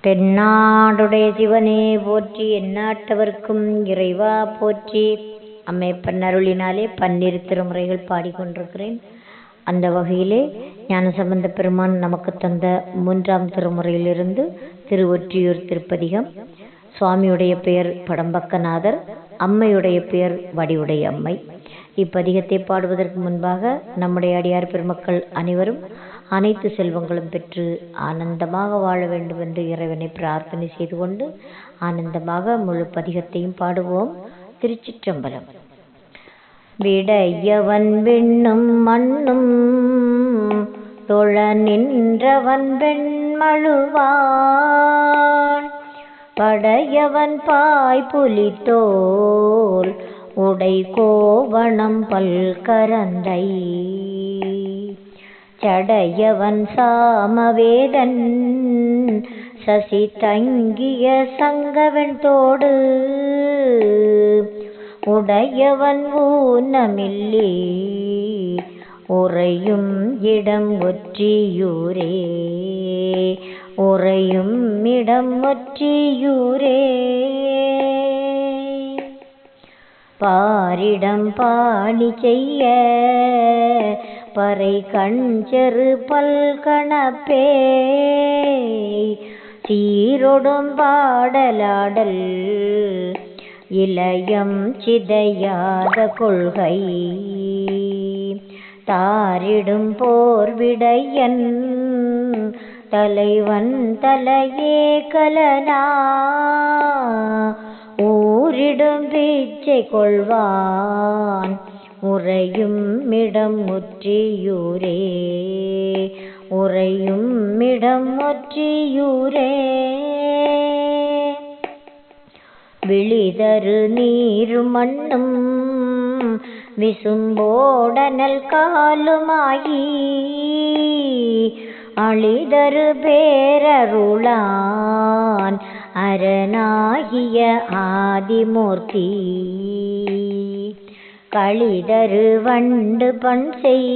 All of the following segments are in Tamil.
தென்னாடுடைய சிவனே போற்றி, எந்நாட்டவர்க்கும் இறைவா போற்றி. அம்மையப்பன் அருளினாலே பன்னிரு திருமுறைகள் பாடிக்கொண்டிருக்கிறேன். அந்த வகையிலே ஞானசம்பந்த பெருமான் நமக்கு தந்த 3ஆம் திருமுறையிலிருந்து திருவொற்றியூர் திருப்பதிகம். சுவாமியுடைய பெயர் படம்பக்கநாதர், அம்மையுடைய பெயர் வடிவுடைய அம்மை. இப்பதிகத்தை பாடுவதற்கு முன்பாக நம்முடைய அடியார் பெருமக்கள் அனைவரும் அனைத்து செல்வங்களும் பெற்று ஆனந்தமாக வாழ வேண்டும் என்று இறைவனை பிரார்த்தனை செய்து கொண்டு ஆனந்தமாக முழு பதிகத்தையும் பாடுவோம். திருச்சிற்றம்பலம். விடையவன் விண்ணும் மண்ணும் தொழ நின்றவன் வெண்மழுவான், படையவன் பாய் புலித்தோல் உடை கோவணம் பல்கரந்தை, சடையவன் சாமவேதன் சசி தங்கிய சங்கவன் தோடு, உடையவன் ஊனமில்லே உறையும் இடம் ஒற்றியூரே, உறையும் இடம் ஒற்றியூரே. பாரிடம் பாடி செய்ய பறை கண்செரு பல்கணப்பே, சீரொடும் பாடலாடல் இளையம் சிதையாத கொள்கை, தாரிடும் போர்விடையன் தலைவன் தலையே கலனா, ஊரிடும் பீச்சை கொள்வான் உறையும் இடம் ஒற்றியூரே, உறையும் இடம் ஒற்றியூரே. விழிதரு நீரும் மண்ணும் விசும்போடனல் காலுமாயி, அழிதரு பேரருளான் அரணாகிய ஆதிமூர்த்தி, களிதரு வண்டு பண்செய்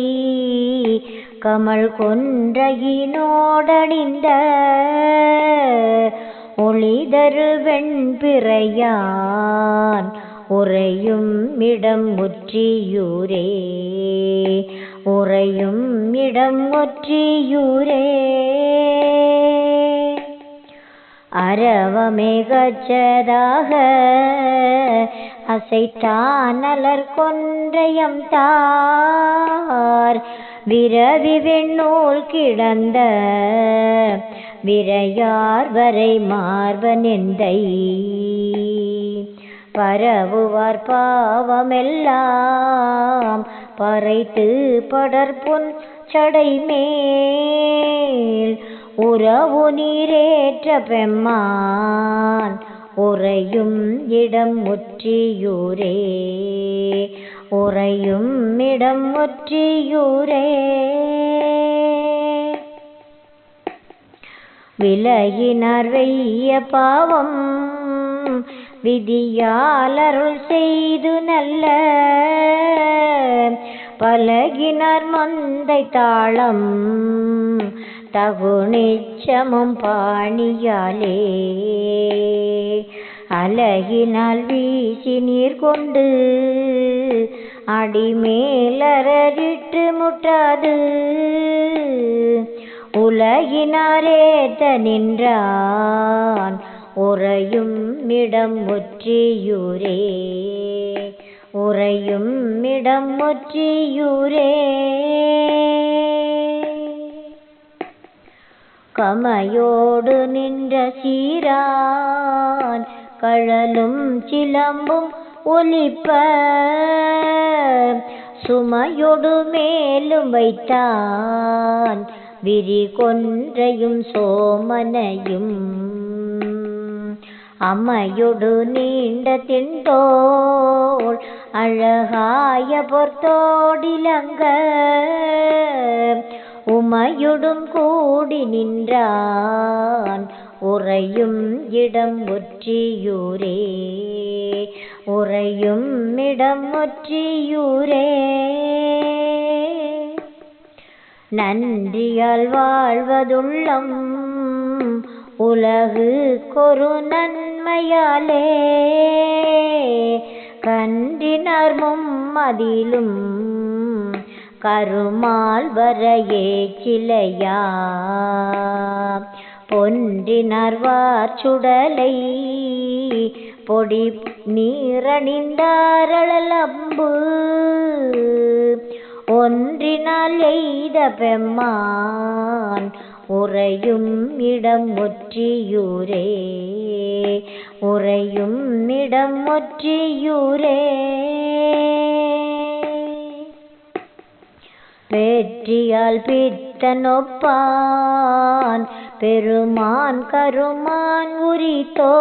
கமல் கொன்றையினோடணிந்த, ஒளிதரு வெண்பிறையான் உறையும் இடம் ஒற்றியூரே, உறையும் இடம் ஒற்றியூரே. அரவமேகச்சதாக அசைத்தானலர் கொன்றையம் தார், விரவி வெண்ணூல் கிடந்த விரையார் வரை மார்பனெந்தை, பரவுவார் பாவமெல்லாம் பறைத்து படர்பொன் சடை மேல், உறவு நீரேற்ற பெம்மான் உறையும் இடம் ஒற்றியூரே, உறையும் இடம் ஒற்றியூரே. விலகினார் வெய்ய பாவம் விதியாலருள் செய்து நல்ல, பலகினார் மந்தை தாளம் தகுநிச்சமும் பாணியாலே, அலகினால் வீசி நீர் கொண்டு அடிமேலரிட்டு முட்டாது, உலகினாரேத்த நின்றான் உறையும் இடம் ஒற்றியூரே, உறையும் இடம் ஒற்றியூரே. கமையோடு நின்ற சீரான் கழலும் சிலம்பும் ஒலிப்ப, சுமையொடு மேலும் வைத்தான் விரி கொன்றையும் சோமனையும், அம்மையொடு நீண்ட திண்டோள் அழகாய பொற்தோடிலங்க, உமையொடும் கூடி நின்றான் உறையும் இடம் ஒற்றியூரே, உறையும் இடம் ஒற்றியூரே. நன்றியால் வாழ்வதுள்ளம் உலகு கொரு நன்மையாலே கன்றினர் மும்மதிலும் கருமால் வரையே கிளையா பொன்றினர் வார்ச்சுடலை பொடி நீரணிந்தாரளம்பு ஒன்றினால் எய்த பெம்மான் உறையும் இடம் ஒற்றியூரே உறையும் இடம் ஒற்றியூரே வெற்றியால் பித்தனொப்பான் பெருமான் கருமான் உரித்தோல்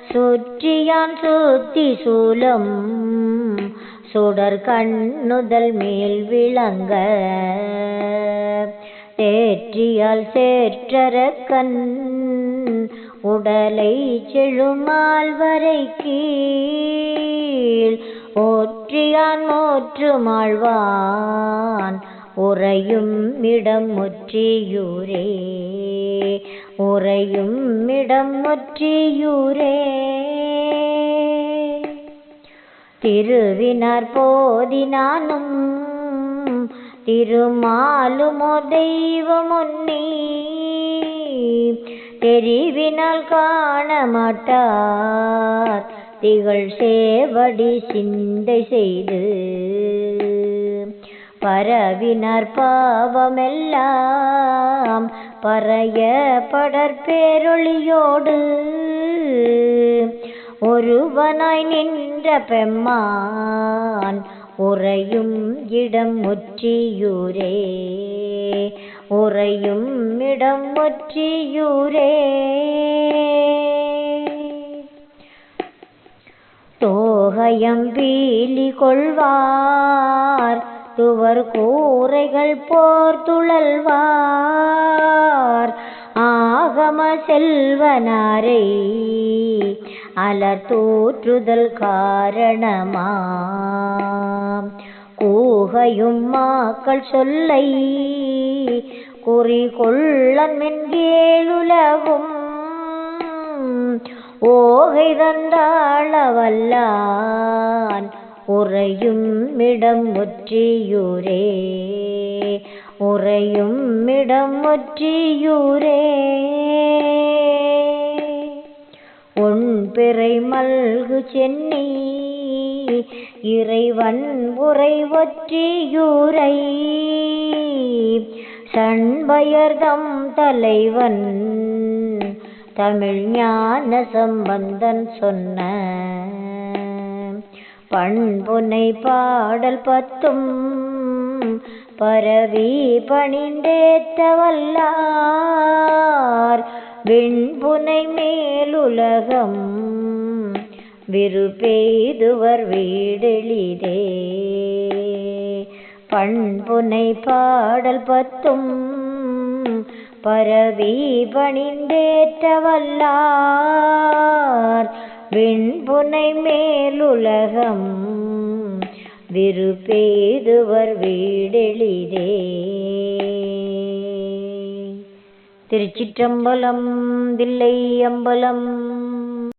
சுற்றியான் சுத்தி சூலம் சுடர் கண்ணுதல் மேல் விளங்க தேற்றியால் சேற்றரக்கன் உடலை செழுமால் வரை கீழ் ஒற்றியான் மோற்றுமாழ்வான் உறையும் இடம் ஒற்றியூரே உறையும் இடம் ஒற்றியூரே திருவினார் போதினானும் திருமாலுமோ தெய்வமொன்னி தெரிவினால் காண மாட்டார் திகழ் சேவடி சிந்தை செய்து பரவினார் பாவமெல்லாம் பறைய படற்பேரொளியோடு ஒருவனாய் நின்ற பெம்மான் உறையும் இடம் ஒற்றியூரே உறையும் இடம் ஒற்றியூரே தோகயம் பீலி கொள்வார் துவர் கூரைகள் போர்த்துழல்வார் ஆகம செல்வனாரை அலர் தோற்றுதல் காரணமாம் கூகையும் மாக்கள் சொல்லை குறிகொள்ளன் மென்கேளுலகும் ஓகை தந்தாளவல்லான் உறையும் இடம் ஒற்றியூரே உறையும் இடம் ஒற்றியூரே ஒன்பிறை மல்கு சென்னி இறைவன் உரை ஒற்றியூரை சண்பயர்தம் தலைவன் தமிழ் ஞான சம்பந்தன் சொன்ன பண்புனை பாடல் பத்தும் பரவி பணிந்தேத்த வல்லார் விண்புனை மேலுலகம் விருப்பெய்துவர் வீடெளிதே பண்புனை பாடல் பத்தும் பரவி பணிந்தேற்ற வல்லார் விண்புனை மேலுலகம் விருப்பெய்துவர் வீடெளிதே. திருச்சிற்றம்பலம். தில்லை அம்பலம்.